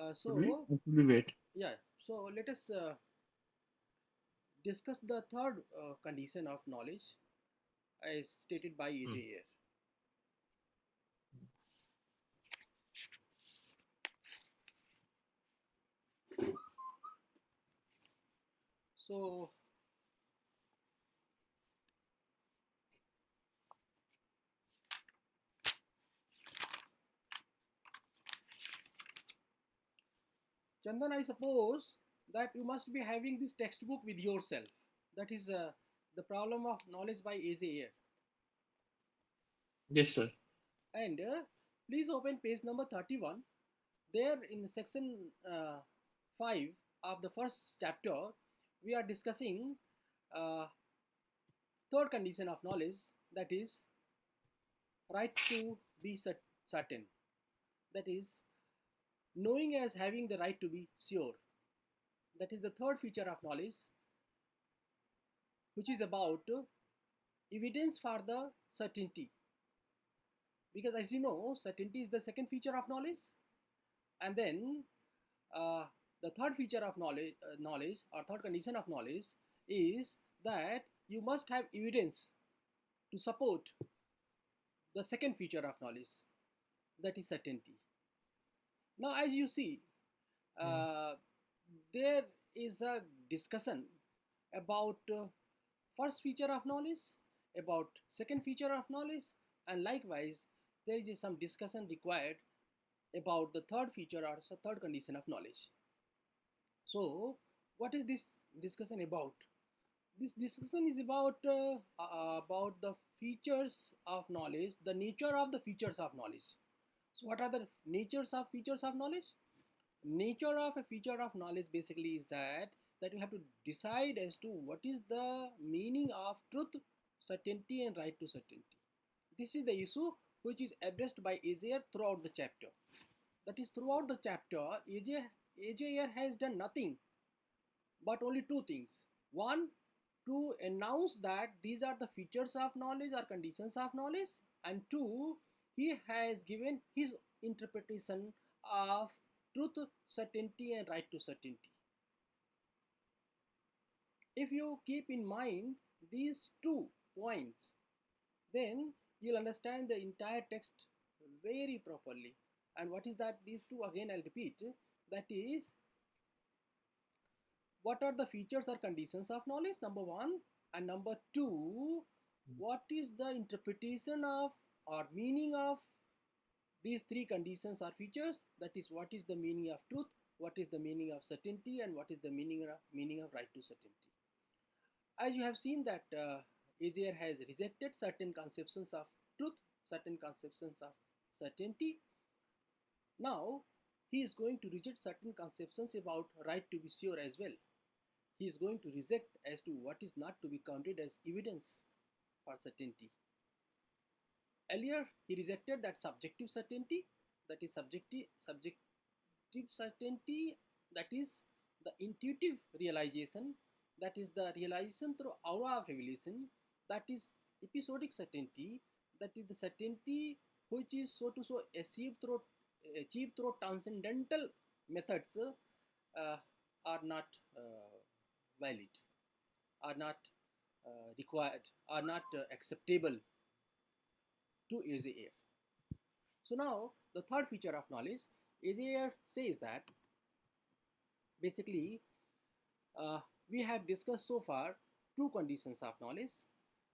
Uh, Should we? so, Or should we wait? yeah, so let us discuss the third condition of knowledge as stated by Hmm. A.J. Ayer. So, Chandan, I suppose that you must be having this textbook with yourself. That is the problem of knowledge by A.J. Ayer. Yes, sir. And please open page number 31. There in section 5 of the first chapter, we are discussing uh, third condition of knowledge, that is right to be certain. That is knowing as having the right to be sure. That is the third feature of knowledge, which is about evidence for the certainty. Because as you know, certainty is the second feature of knowledge, and then uh, the third feature of knowledge or third condition of knowledge is that you must have evidence to support the second feature of knowledge, that is certainty. Now, as you see, Hmm. uh, there is a discussion about first feature of knowledge, about second feature of knowledge, and likewise there is some discussion required about the third feature or third condition of knowledge. So, what is this discussion about? This discussion is about the features of knowledge, the nature of the features of knowledge. So, what are the natures of features of knowledge? Nature of a feature of knowledge basically is that you have to decide as to what is the meaning of truth, certainty, and right to certainty. This is the issue which is addressed by Ayer throughout the chapter. That is, throughout the chapter, Ayer has done nothing but only two things. One, to announce that these are the features of knowledge or conditions of knowledge, and two, he has given his interpretation of truth, certainty, and right to certainty. If you keep in mind these 2 points, then you'll understand the entire text very properly. And what is that? These two, again, I'll repeat, that is, what are the features or conditions of knowledge, number one, and number two, what is the interpretation of or meaning of these three conditions or features, that is, what is the meaning of truth, what is the meaning of certainty, and what is the meaning of right to certainty. As you have seen that Ayer has rejected certain conceptions of truth, certain conceptions of certainty. Now he is going to reject certain conceptions about right to be sure as well. He is going to reject as to what is not to be counted as evidence for certainty. Earlier, he rejected that subjective certainty, that is subjective certainty, that is the intuitive realization, that is the realization through aura of revelation, that is episodic certainty, that is the certainty which is so to so achieved through transcendental methods are not valid, are not required, are not acceptable to Ayer. So now the third feature of knowledge, Ayer says that basically uh, we have discussed so far two conditions of knowledge.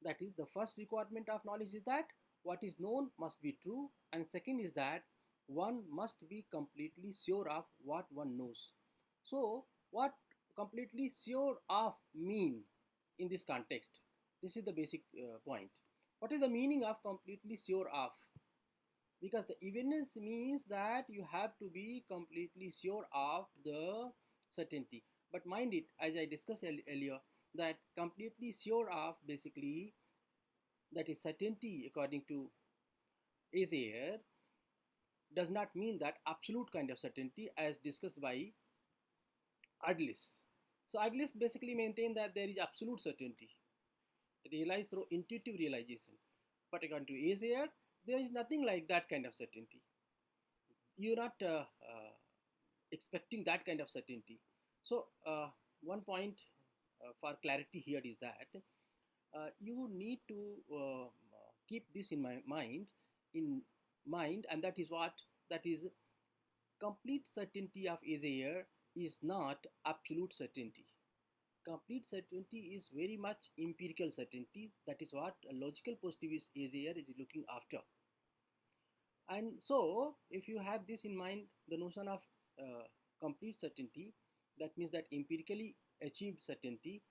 That is, the first requirement of knowledge is that what is known must be true, and second is that one must be completely sure of what one knows. So, what completely sure of mean in this context? This is the basic point. What is the meaning of completely sure of? Because the evidence means that you have to be completely sure of the certainty. But mind it, as I discussed earlier, that completely sure of basically, that is certainty according to Ayer, does not mean that absolute kind of certainty as discussed by Adlis. So Adlis basically maintain that there is absolute certainty realized through intuitive realization. But according to Ayer, there is nothing like that kind of certainty. You're not expecting that kind of certainty. So one point for clarity here is that you need to keep this in my in mind, and that is what, that is, complete certainty of Azair is not absolute certainty. Complete certainty is very much empirical certainty. That is what a logical positivist Azair is looking after. And so, if you have this in mind, the notion of complete certainty, that means that empirically achieved certainty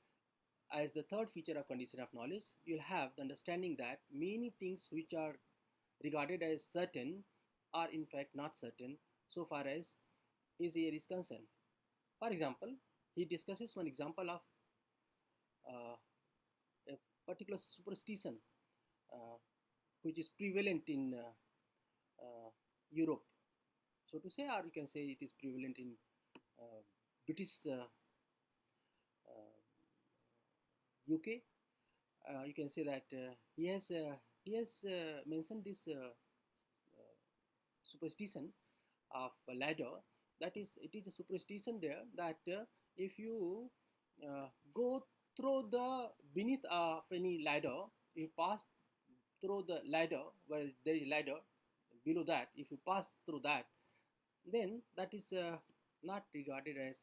as the third feature of condition of knowledge, you'll have the understanding that many things which are regarded as certain are in fact not certain so far as Azair is concerned. For example, he discusses one example of uh, a particular superstition uh, which is prevalent in Europe, so to say, or you can say it is prevalent in British UK. You can say that he has mentioned this superstition of a ladder. That is, it is a superstition there that if you go through the beneath of any ladder, you pass through the ladder where there is a ladder below that, if you pass through that, then that is not regarded as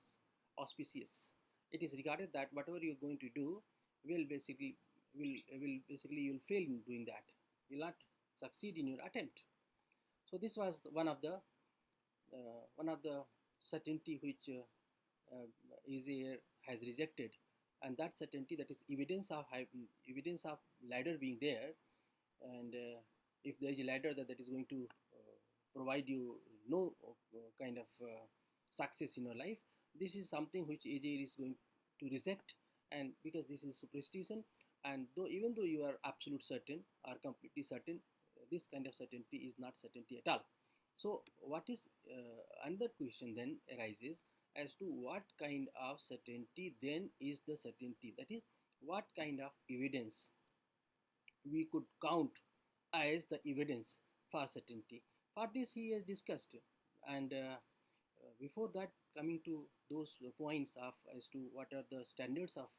auspicious. It is regarded that whatever you are going to do will basically will basically you'll fail in doing that. You'll not succeed in your attempt. So this was one of the certainty which Easier has rejected, and that certainty, that is evidence of ladder being there, and if there is a ladder that is going to provide you no kind of success in your life, this is something which AJ is going to reject, and because this is superstition, and though even though you are absolute certain or completely certain, this kind of certainty is not certainty at all. So what is another question then arises as to what kind of certainty then is the certainty, that is, what kind of evidence we could count as the evidence for certainty. For this he has discussed, and before that, coming to those points of as to what are the standards of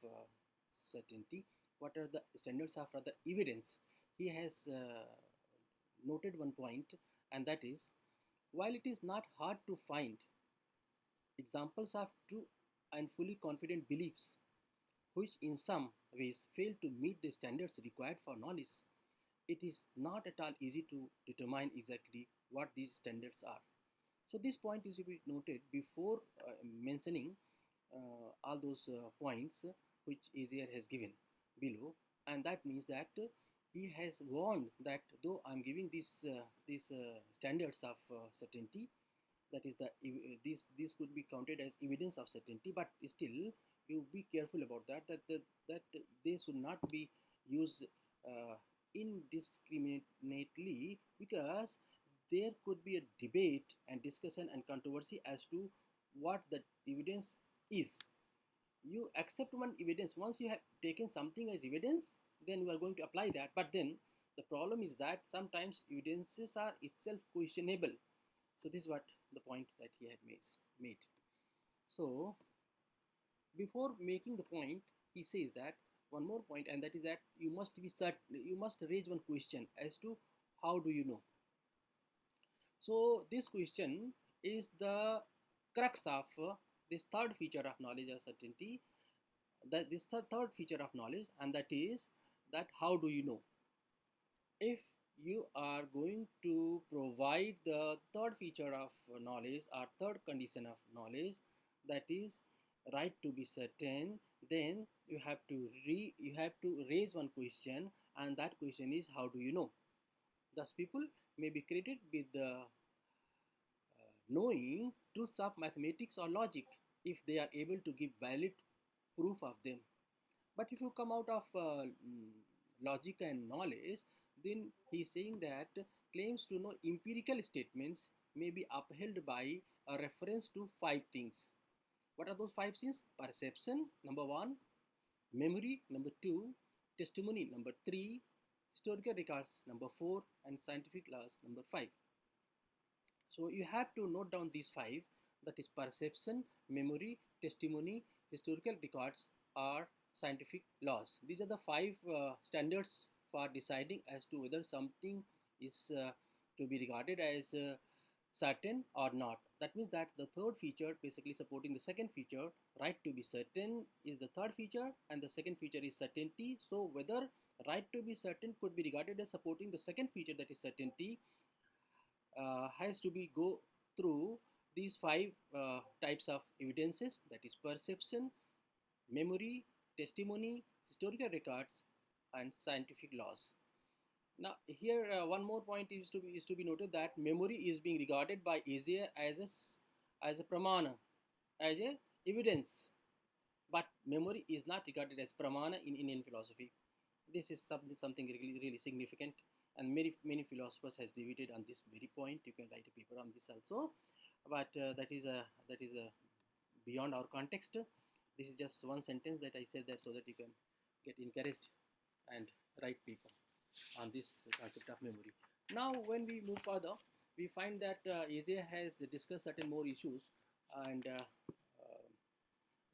certainty, what are the standards of rather evidence, he has noted one point, and that is, while it is not hard to find examples of true and fully confident beliefs which in some ways fail to meet the standards required for knowledge, it is not at all easy to determine exactly what these standards are. So this point is to be noted before mentioning all those points which Azair has given below, and that means that he has warned that though I am giving these standards of certainty, that is this could be counted as evidence of certainty, but still you be careful about that they should not be used indiscriminately, because there could be a debate and discussion and controversy as to what the evidence is. You accept one evidence, once you have taken something as evidence, then you are going to apply that, but then the problem is that sometimes evidences are itself questionable. So this is what the point that he had made. So before making the point, he says that one more point, and that is that you must be certain, you must raise one question as to how do you know. So this question is the crux of this third feature of knowledge or certainty, that this third feature of knowledge, and that is that how do you know. If you are going to provide the third feature of knowledge or third condition of knowledge, that is right to be certain, then you have to raise one question, and that question is how do you know. Thus people may be credited with the knowing truths of mathematics or logic if they are able to give valid proof of them. But if you come out of logic and knowledge, then he is saying that claims to know empirical statements may be upheld by a reference to five things. What are those five things? Perception, number one; memory, number two; testimony, number three; historical records, number four; and scientific laws, number five. So you have to note down these five. that is perception, memory, testimony, historical records, or scientific laws. These are the five standards for deciding as to whether something is to be regarded as certain or not. That means that the third feature basically supporting the second feature, right to be certain, is the third feature, and the second feature is certainty. So whether right to be certain could be regarded as supporting the second feature, that is certainty, has to be go through these five types of evidences, that is perception, memory, testimony, historical records, and scientific laws. Now here one more point is to be noted, that memory is being regarded by Asia as a pramana, as a evidence, but memory is not regarded as pramana in Indian philosophy. This is something really significant, and many philosophers has debated on this very point. You can write a paper on this also, but that is a beyond our context. This is just one sentence that I said that so that you can get encouraged and write paper on this concept of memory. Now, when we move further, we find that Asia has discussed certain more issues, and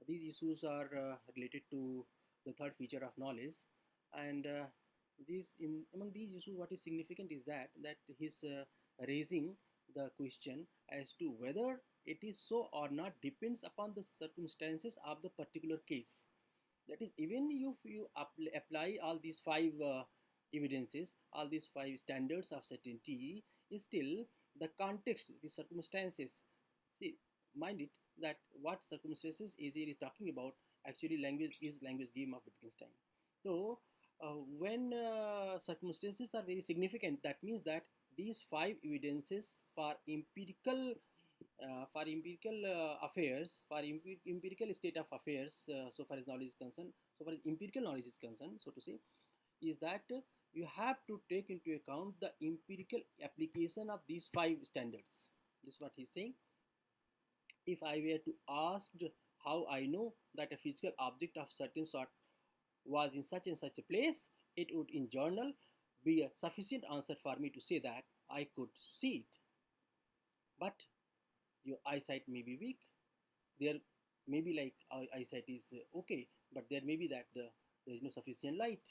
these issues are related to the third feature of knowledge. And these in among these issues, what is significant is that he's raising the question as to whether it is so or not depends upon the circumstances of the particular case. That is, even if you apply all these five evidences, all these five standards of certainty, is still the context, the circumstances. See, mind it that what circumstances Azier is talking about, actually language is language game of Wittgenstein. So when circumstances are very significant, that means that these five evidences for empirical affairs, for empirical state of affairs, so far as knowledge is concerned, so far as empirical knowledge is concerned, so to say, is that you have to take into account the empirical application of these five standards. This is what he's saying. If I were to ask how I know that a physical object of certain sort was in such and such a place, it would in journal be a sufficient answer for me to say that I could see it. But your eyesight may be weak. There may be like eyesight is okay, but there may be that there is no sufficient light.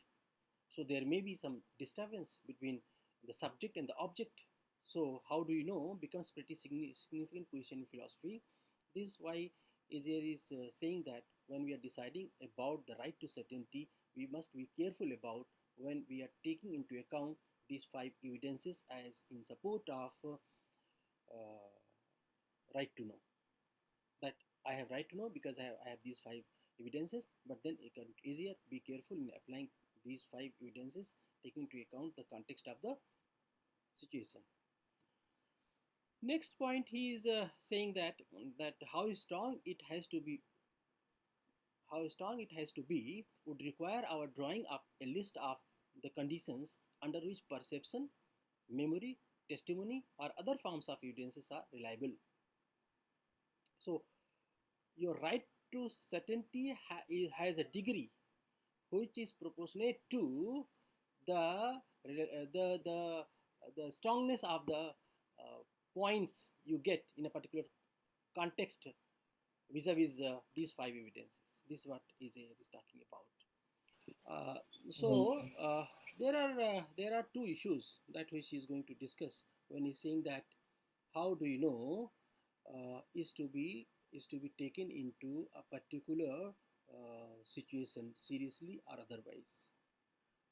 So there may be some disturbance between the subject and the object. So how do you know becomes pretty significant question in philosophy. This is why Azier is saying that when we are deciding about the right to certainty, we must be careful about when we are taking into account these five evidences as in support of right to know. That I have right to know because I have these five evidences, but then it can easier be careful in applying these five evidences, taking into account the context of the situation. Next point, he is saying that how strong it has to be, would require our drawing up a list of the conditions under which perception, memory, testimony, or other forms of evidences are reliable. So your right to certainty has a degree which is proportionate to the strongness of the points you get in a particular context vis-a-vis these five evidences. This is what Azier is talking about. So there are two issues that which he is going to discuss when he's saying that how do you know is to be taken into a particular situation seriously or otherwise,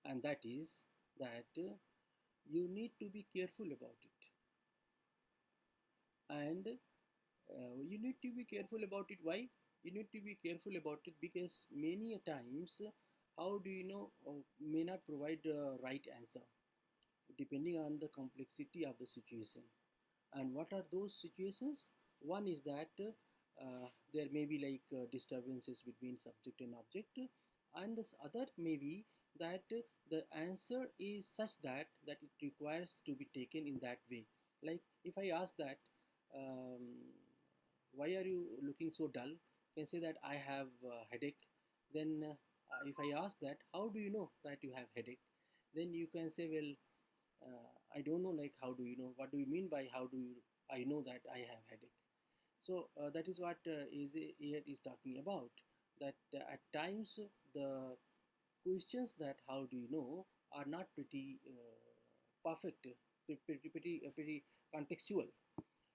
and that is that you need to be careful about it, and you need to be careful about it. Why you need to be careful about it? Because many a times, how do you know may not provide the right answer depending on the complexity of the situation. And what are those situations? One is that there may be like disturbances between subject and object, and this other may be that the answer is such that it requires to be taken in that way. Like if I ask that um, why are you looking so dull, you can say that I have headache. Then if I ask that how do you know that you have headache, then you can say, well, I don't know, like how do you know, what do you mean by how do you I know that I have headache. So that is what here is talking about. That at times the questions that how do you know are not pretty perfect, pretty contextual.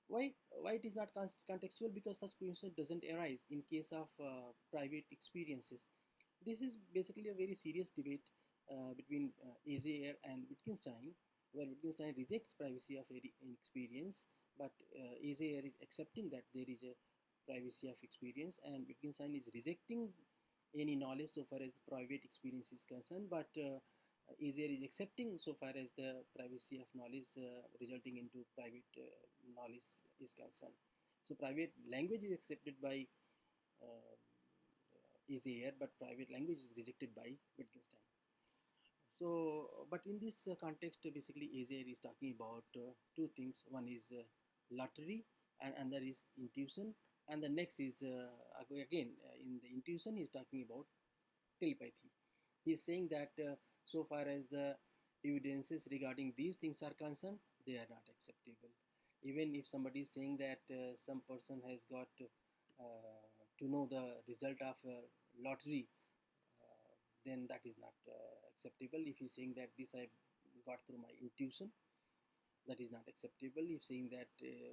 Why? Why it is not contextual? Because such question doesn't arise in case of private experiences. This is basically a very serious debate between Azair and Wittgenstein, where Wittgenstein rejects privacy of experience, but Azair is accepting that there is a privacy of experience, and Wittgenstein is rejecting any knowledge so far as the private experience is concerned, but Azair is accepting so far as the privacy of knowledge resulting into private knowledge is concerned. So private language is accepted by uh, is here, but private language is rejected by Wittgenstein. So, but in this context, basically, Azair is talking about two things. One is lottery, and another is intuition, and the next is again in the intuition, he's talking about telepathy. He's saying that so far as the evidences regarding these things are concerned, they are not acceptable. Even if somebody is saying that some person has got to know the result of lottery, then that is not acceptable. If he's saying that this I got through my intuition, that is not acceptable. If saying that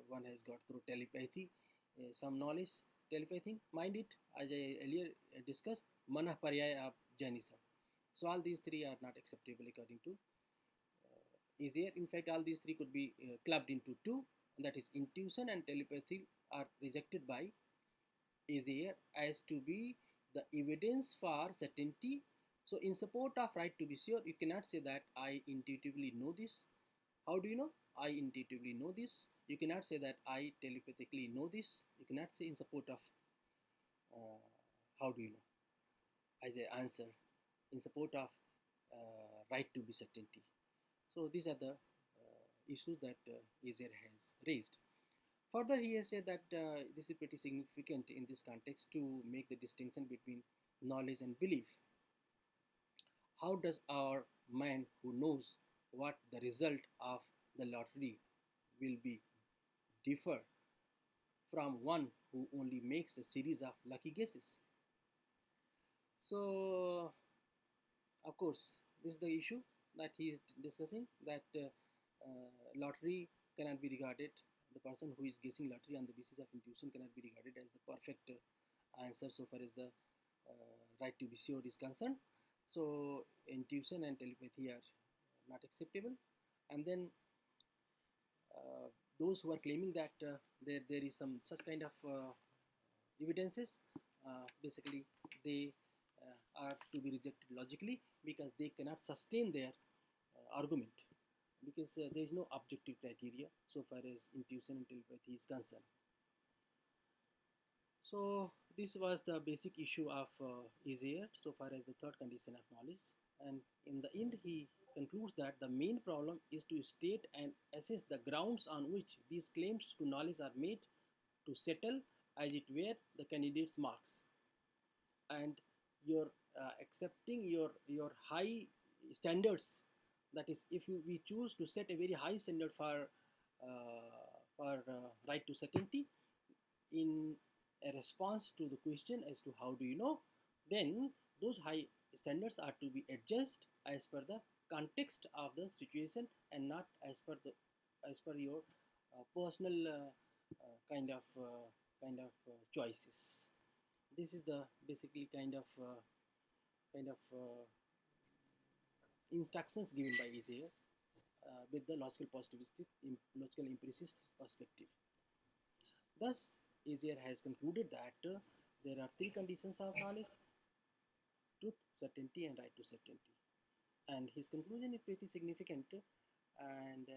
one has got through telepathy, some knowledge, telepathy, mind it, as I earlier discussed, manah paryaya of Jainism. So all these three are not acceptable according to is here. In fact, all these three could be clubbed into two, that is intuition and telepathy are rejected by is here as to be the evidence for certainty. So in support of right to be sure, you cannot say that I intuitively know this. How do you know? I intuitively know this. You cannot say that I telepathically know this. You cannot say in support of uh, how do you know as an answer in support of right to be certainty. So these are the issues that Azair has raised. Further, he has said that this is pretty significant in this context to make the distinction between knowledge and belief. How does our man who knows what the result of the lottery will be differ from one who only makes a series of lucky guesses? So, of course, this is the issue that he is discussing that lottery cannot be regarded, the person who is guessing lottery on the basis of intuition cannot be regarded as the perfect answer so far as the right to be sure is concerned. So, intuition and telepathy are not acceptable. And then uh, those who are claiming that there is some such kind of evidences, basically they are to be rejected logically because they cannot sustain their argument because there is no objective criteria so far as intuition and telepathy is concerned. So this was the basic issue of Azair so far as the third condition of knowledge. And in the end, he concludes that the main problem is to state and assess the grounds on which these claims to knowledge are made to settle, as it were, the candidate's marks. And you're accepting your high standards. That is, if we choose to set a very high standard for right to certainty, in a response to the question as to how do you know, then those high standards are to be adjusted as per the context of the situation and not as per your personal kind of choices. This is the basically kind of instructions given by Azair with the logical positivistic, logical empiricist perspective. Thus, Azair has concluded that there are three conditions of knowledge: truth, certainty, and right to certainty. And his conclusion is pretty significant. And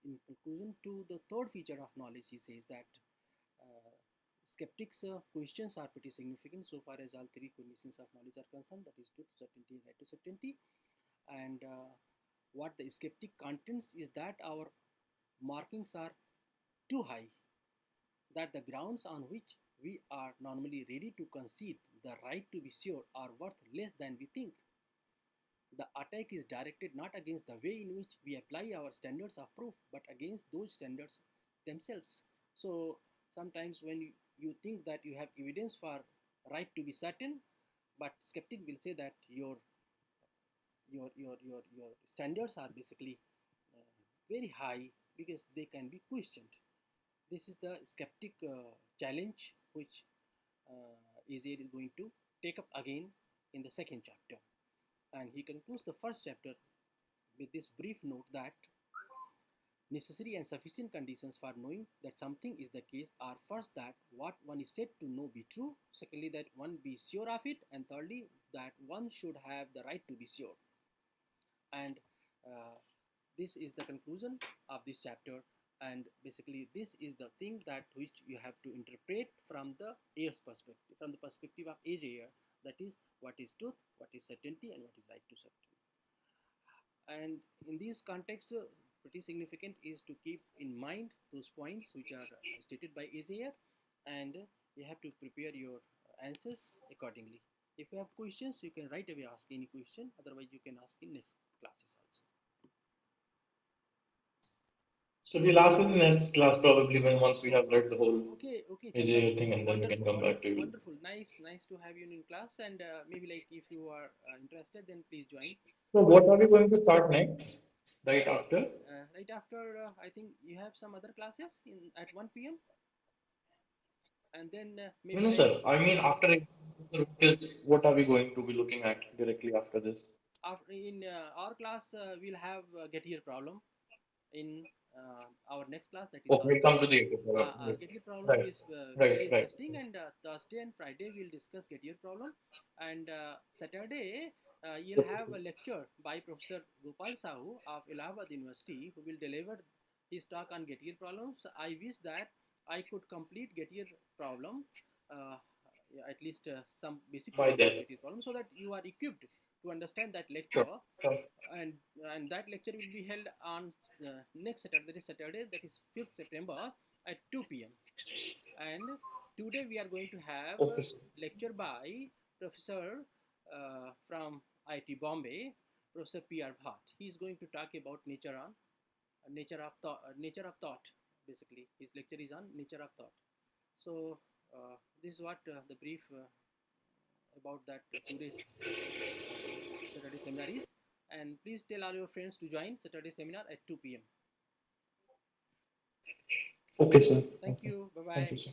in conclusion to the third feature of knowledge, he says that uh, skeptics' questions are pretty significant so far as all three conditions of knowledge are concerned, that is truth, certainty, and right to certainty. And what the skeptic contends is that our markings are too high, that the grounds on which we are normally ready to concede the right to be sure are worth less than we think. The attack is directed not against the way in which we apply our standards of proof, but against those standards themselves. So, Sometimes when you think that you have evidence for right to be certain, but skeptic will say that your standards are basically very high because they can be questioned. This is the skeptic challenge which Azair is going to take up again in the second chapter. And he concludes the first chapter with this brief note that necessary and sufficient conditions for knowing that something is the case are first that what one is said to know be true, secondly that one be sure of it, and thirdly that one should have the right to be sure. And uh, this is the conclusion of this chapter, and basically this is the thing that which you have to interpret from the Ayer's perspective, from the perspective of Ayer, that is what is truth, what is certainty, and what is right to certainty. And in this context, pretty significant is to keep in mind those points which are stated by Ayer, and you have to prepare your answers accordingly. If you have questions, you can right away ask any question. Otherwise, you can ask in next classes also. So we'll ask in the next class probably when once we have read the whole Okay, Chandan. AJ thing, and then we can come back to you. Wonderful. Nice to have you in class. And maybe like if you are interested, then please join. So what are we going to start next? Right after? Right after, I think you have some other classes in at 1 p.m. And then No, maybe no, like sir. I mean, after this, what are we going to be looking at directly after this? after in our class, we'll have get here problem in our next class, that is Oh, we'll Thursday. come to the problem. Get your problem Right, is right, very right. interesting, and Thursday and Friday we'll discuss get your problem, and Saturday you'll have a lecture by Professor Gopal Sahu of Allahabad University, who will deliver his talk on get your problems. I wish that I could complete get your problem, uh, yeah, at least some basic By topics of then. get your problem, so that you are equipped to understand that Sure, lecture. sure. and and that lecture will be held on next Saturday, that is 5th September at 2 p.m. And today we are going to have a Okay, sir. lecture by Professor from IIT Bombay, Professor P.R. Bhatt. He is going to talk about nature of thought. Basically, his lecture is on nature of thought. So this is what the brief about that today's Saturday seminar is. And please tell all your friends to join Saturday seminar at 2 p.m. Okay, sir. Thank Okay. you. Bye Thank you, bye. sir.